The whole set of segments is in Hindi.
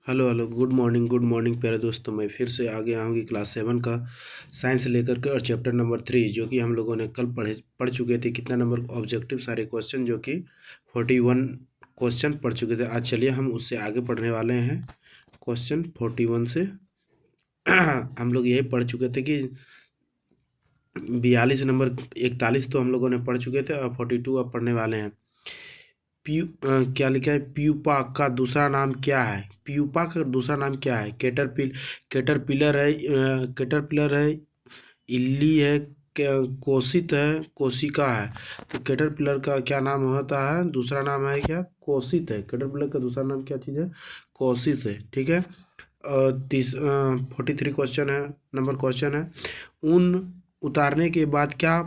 हेलो गुड मॉर्निंग प्यारे दोस्तों। मैं फिर से आ गया हूँ कि क्लास 7 का साइंस लेकर के और चैप्टर नंबर 3 जो कि हम लोगों ने कल पढ़ चुके थे। कितना नंबर ऑब्जेक्टिव सारे क्वेश्चन जो कि 41 क्वेश्चन पढ़ चुके थे। आज चलिए हम उससे आगे पढ़ने वाले हैं। क्वेश्चन 41 से हम लोग यही पढ़ चुके थे कि 42 नंबर 41 तो हम लोगों ने पढ़ चुके थे और 42 अब पढ़ने वाले हैं। क्या लिखा है? प्यूपा का दूसरा नाम क्या है? प्यूपा का दूसरा नाम क्या है? कैटरपिलर है, इल्ली है, कोशित है, कोशिका है। तो कैटरपिलर का क्या नाम होता है? दूसरा नाम है क्या? कोशित है। कैटरपिलर का दूसरा नाम क्या चीज़ है? कोशित है। ठीक है। 43 क्वेश्चन है, नंबर क्वेश्चन है। ऊन उतारने के बाद क्या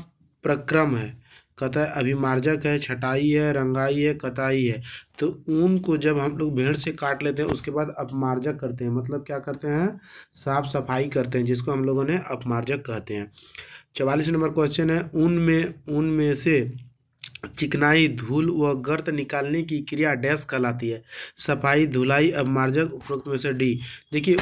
प्रक्रम है? कहता है अभिमार्जक है, छटाई है, रंगाई है, कताई है। तो ऊन को जब हम लोग भेड़ से काट लेते हैं उसके बाद अपमार्जक करते हैं। मतलब क्या करते हैं? साफ सफाई करते हैं, जिसको हम लोगों ने अपमार्जक कहते हैं। 44 नंबर क्वेश्चन है। ऊन में से चिकनाई, धूल व गर्त निकालने की क्रिया डैश कहलाती है? सफाई, धुलाई, अपमार्जक, उपरोक्त में से डी। देखिए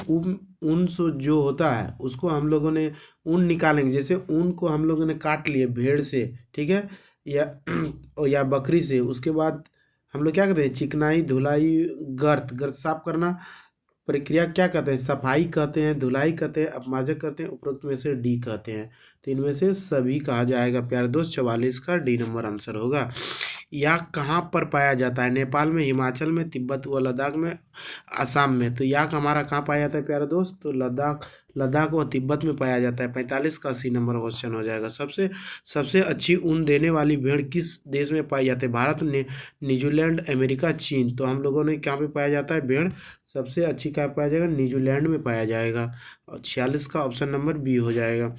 ऊन सो जो होता है उसको हम लोगों ने ऊन निकालेंगे। जैसे ऊन को हम लोगों ने काट लिए भेड़ से, ठीक है, या या बकरी से। उसके बाद हम लोग क्या कहते हैं? चिकनाई, धुलाई, गर्त गर्त साफ करना प्रक्रिया क्या कहते हैं? सफाई कहते हैं, धुलाई कहते हैं, अपमार्जक कहते हैं, उपरोक्त में से डी कहते हैं। तो इनमें से सभी कहा जाएगा प्यारे दोस्त। 44 का डी नंबर आंसर होगा। याक कहाँ पर पाया जाता है? नेपाल में, हिमाचल में, तिब्बत व लद्दाख में, असम में। तो याक हमारा कहाँ पाया जाता है प्यारे दोस्त? तो लद्दाख व तिब्बत में पाया जाता है। 45 का सी नंबर क्वेश्चन हो जाएगा। सबसे सबसे अच्छी ऊन देने वाली भेड़ किस देश में पाई जाती है? भारत, न्यूजीलैंड, अमेरिका, चीन। तो हम लोगों ने कहाँ पे पाया जाता है भेड़? सबसे अच्छी कहाँ पाया जाएगा? न्यूजीलैंड में पाया जाएगा। और 46 का ऑप्शन नंबर बी हो जाएगा।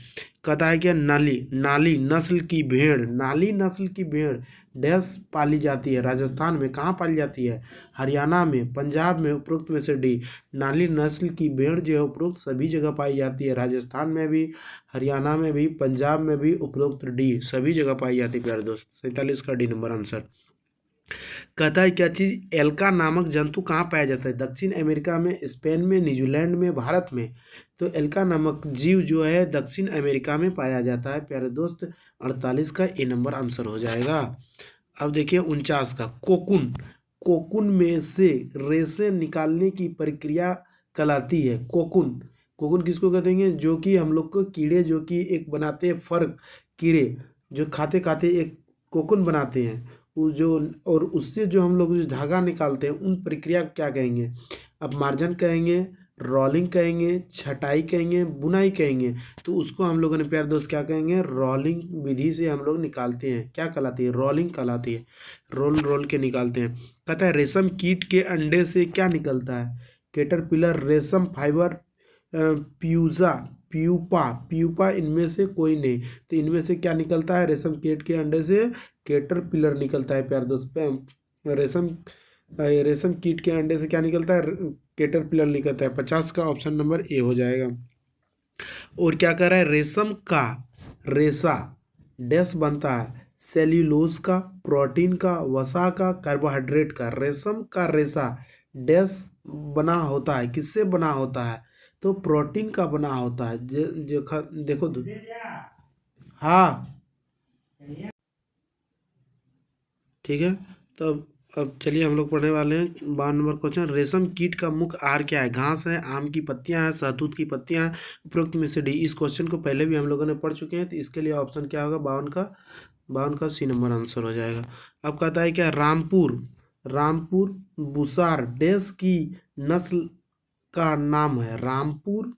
कहता है क्या नाली नस्ल की भेड़, नाली नस्ल की भेड़ डैश पाली जाती है? राजस्थान में। कहाँ पाली जाती है? हरियाणा में, पंजाब में, उपरोक्त में से डी। नाली नस्ल की भेड़ जो है उपरोक्त सभी जगह पाई जाती है। राजस्थान में भी, हरियाणा में भी, पंजाब में भी, उपरोक्त डी सभी जगह पाई जाती है प्यारे दोस्त। 47 का डी नंबर आंसर। कहता है क्या चीज? एल्का नामक जंतु कहाँ पाया जाता है? दक्षिण अमेरिका में, स्पेन में, न्यूजीलैंड में, भारत में। तो एल्का नामक जीव जो है दक्षिण अमेरिका में पाया जाता है प्यारे दोस्त। 48 का ए नंबर आंसर हो जाएगा। अब देखिए 49 का। कोकुन में से रेशे निकालने की प्रक्रिया कहलाती है? कोकुन किसको कहते हैं? जो कि हम लोग को कीड़े जो कि एक बनाते हैं फर, कीड़े जो खाते खाते एक कोकुन बनाते हैं, वो जो, और उससे जो हम लोग जो धागा निकालते हैं उन प्रक्रिया को क्या कहेंगे? अपमार्जन कहेंगे, रोलिंग कहेंगे, छटाई कहेंगे, बुनाई कहेंगे। तो उसको हम लोगों ने प्यारे दोस्त क्या कहेंगे? रोलिंग विधि से हम लोग निकालते हैं। क्या कहलाती है? रोलिंग कहलाती है। रोल के निकालते हैं। कहता है रेशम कीट के अंडे से क्या निकलता है? कैटरपिलर, रेशम फाइबर, प्यूजा, प्यूपा इनमें से कोई नहीं। तो इनमें से क्या निकलता है? रेशम कीट के अंडे से कैटरपिलर निकलता है प्यारे दोस्त। रेशम रेशम कीट के अंडे से क्या निकलता है? कैटरपिलर निकलता है। 50 का ऑप्शन नंबर ए हो जाएगा। और क्या कह रहा है? रेशम का रेशा डैश बनता है? सेल्यूलोज का, प्रोटीन का, वसा का, कार्बोहाइड्रेट का। रेशम का रेशा डैश बना होता है? किससे बना होता है? तो प्रोटीन का बना होता है। देखो हाँ, ठीक है। तो अब चलिए हम लोग पढ़ने वाले हैं 52 नंबर क्वेश्चन। रेशम कीट का मुख्य आहार क्या है? घास है, आम की पत्तियां हैं, शहतूत की पत्तियां हैं, उपरोक्त में से डी। इस क्वेश्चन को पहले भी हम लोगों ने पढ़ चुके हैं, तो इसके लिए ऑप्शन क्या होगा? 52 का सी नंबर आंसर हो जाएगा। अब कहता है क्या? रामपुर बुसार डैश की नस्ल का नाम है? रामपुर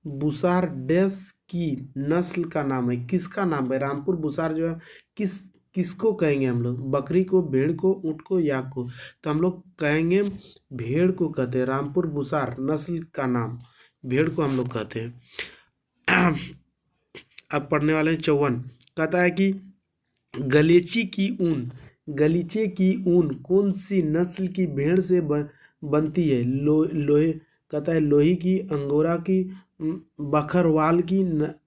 बुसार डैश की नस्ल का नाम है? किसका नाम है? रामपुर बुसार जो है किसको कहेंगे हम लोग? बकरी को, भेड़ को, ऊँट को, याक को? तो हम लोग कहेंगे भेड़ को कहते हैं। रामपुर बुसार नस्ल का नाम भेड़ को हम लोग कहते हैं। अब पढ़ने वाले हैं 54। कहता है कि गलीचे की ऊन कौन सी नस्ल की भेड़ से बनती है? लोहे कहता है लोही की, अंगोरा की, बखरवाल की,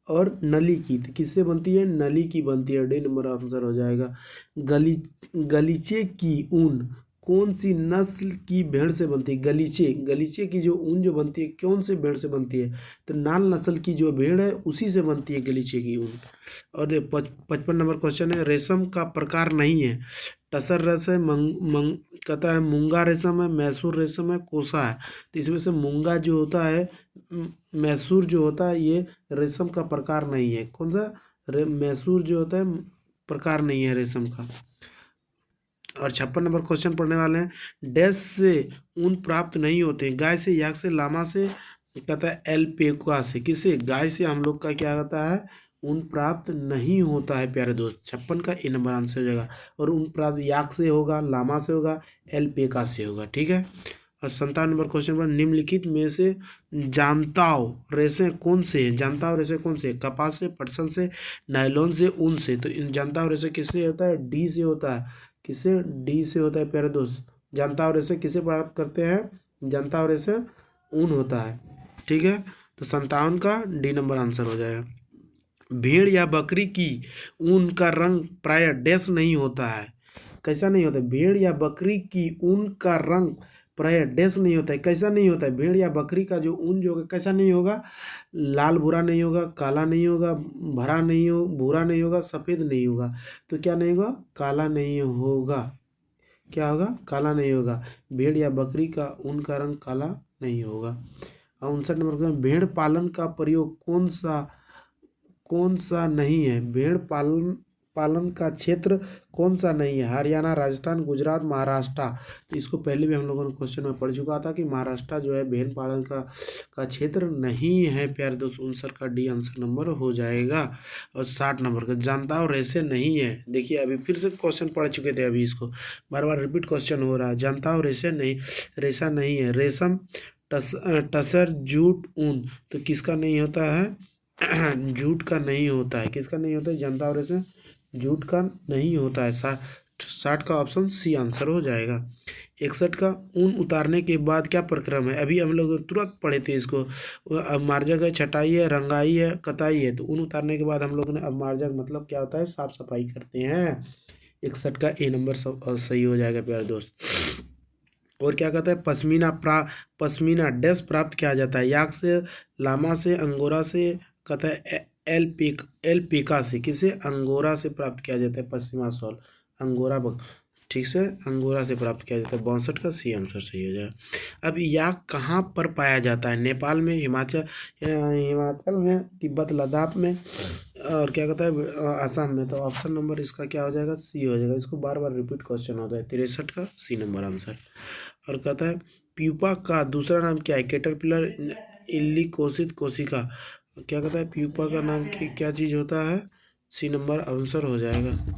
और नली की। तो किससे बनती है? नली की बनती है। डी नंबर आंसर हो जाएगा। गली गलीचे की ऊन कौन सी नस्ल की भेड़ से बनती है? गलीचे, गलीचे की जो ऊन जो बनती है कौन से भेड़ से बनती है? तो नाल नस्ल की जो भेड़ है उसी से बनती है गलीचे की ऊन। और 55 नंबर क्वेश्चन है, रेशम का प्रकार नहीं है। टसर रेशम है, कहता है मूंगा रेशम है, मैसूर रेशम है, कोसा है। तो इसमें से मूंगा जो होता है, मैसूर जो होता है, ये रेशम का प्रकार नहीं है। कौन सा? मैसूर जो होता है प्रकार नहीं है रेशम का। और 56 नंबर क्वेश्चन पढ़ने वाले हैं, डैश से ऊन प्राप्त नहीं होते, गाय से, याक से, लामा से, कहता है एल्पेका से। किसे? गाय से हम लोग का क्या होता है? ऊन प्राप्त नहीं होता है प्यारे दोस्त। 56 का ए नंबर आंसर हो जाएगा। और ऊन प्राप्त याक से होगा, लामा से होगा, एल्पेका से होगा। ठीक है। और 57 नंबर क्वेश्चन पर, निम्नलिखित में से जानताव रेशे कौन से हैं? जानताव रेशे कौन से? कपास से, पटसन से, नायलॉन से, ऊन से। तो इन जानताव रेशे किससे होता है? डी से होता है। किससे? डी से होता है प्यारे दोस्त। जानताव रेशे किसे प्राप्त करते हैं? जानताव रेशे ऊन होता है। ठीक है। तो 57 का डी नंबर आंसर हो जाएगा। भेड़ या बकरी की ऊन का रंग प्राय डैश नहीं होता है। कैसा नहीं होता है? भेड़ या बकरी की ऊन का रंग प्राय डैश नहीं होता है। कैसा नहीं होता है? भेड़ या बकरी का जो ऊन जो होगा कैसा नहीं होगा? लाल भूरा नहीं होगा, काला नहीं होगा, भरा नहीं हो, भूरा नहीं होगा, सफ़ेद नहीं होगा। तो क्या नहीं होगा? काला नहीं होगा। क्या होगा? काला नहीं होगा। भेड़ या बकरी का ऊन का रंग काला नहीं होगा। और 59 नंबर का, भेड़ पालन का प्रयोग कौन सा नहीं है? भेड़ पालन पालन का क्षेत्र कौन सा नहीं है? हरियाणा, राजस्थान, गुजरात, महाराष्ट्र। तो इसको पहले भी हम लोगों ने क्वेश्चन में पढ़ चुका था कि महाराष्ट्र जो है भेड़ पालन का क्षेत्र नहीं है प्यारे दोस्त। 59 का डी आंसर नंबर हो जाएगा। और 60 नंबर का, जानता और रेशे नहीं है। देखिए अभी फिर से क्वेश्चन पढ़ चुके थे, अभी इसको बार बार रिपीट क्वेश्चन हो रहा है। जानता और रेशे नहीं, रेशा नहीं है। रेशम, टसर, जूट, ऊन। तो किसका नहीं होता है? जूट का नहीं होता है। किसका नहीं होता है? जनता और ऐसे जूट का नहीं होता है। 60 का ऑप्शन सी आंसर हो जाएगा। 61 का, ऊन उतारने के बाद क्या प्रक्रम है? अभी हम लोग तुरंत पढ़े थे इसको। अब मार्जक है, छटाई है, रंगाई है, कताई है। तो ऊन उतारने के बाद हम लोग ने, अब मार्जक मतलब क्या होता है? साफ सफाई करते हैं। 61 का ए नंबर सही हो जाएगा प्यारे दोस्त। और क्या कहता है? पश्मीना डैश प्राप्त किया जाता है, याक से, लामा से, अंगोरा से, कहता है एल्पिका से। किसे? अंगोरा से प्राप्त किया जाता है पश्मीना शॉल। अंगोरा ठीक से अंगोरा से प्राप्त किया जाता है। 62 का सी आंसर सही हो जाएगा। अब याक कहाँ पर पाया जाता है? नेपाल में, हिमाचल में, तिब्बत लद्दाख में, और क्या कहता है आसाम में। तो ऑप्शन नंबर इसका क्या हो जाएगा? सी हो जाएगा। इसको बार बार रिपीट क्वेश्चन होता है। 63 का सी नंबर आंसर। और कहता है प्यूपा का दूसरा नाम क्या है? कैटरपिलर, इल्ली, कोशित, कोशिका। क्या कहता है? प्यूपा का नाम क्या चीज़ होता है? सी नंबर आंसर हो जाएगा।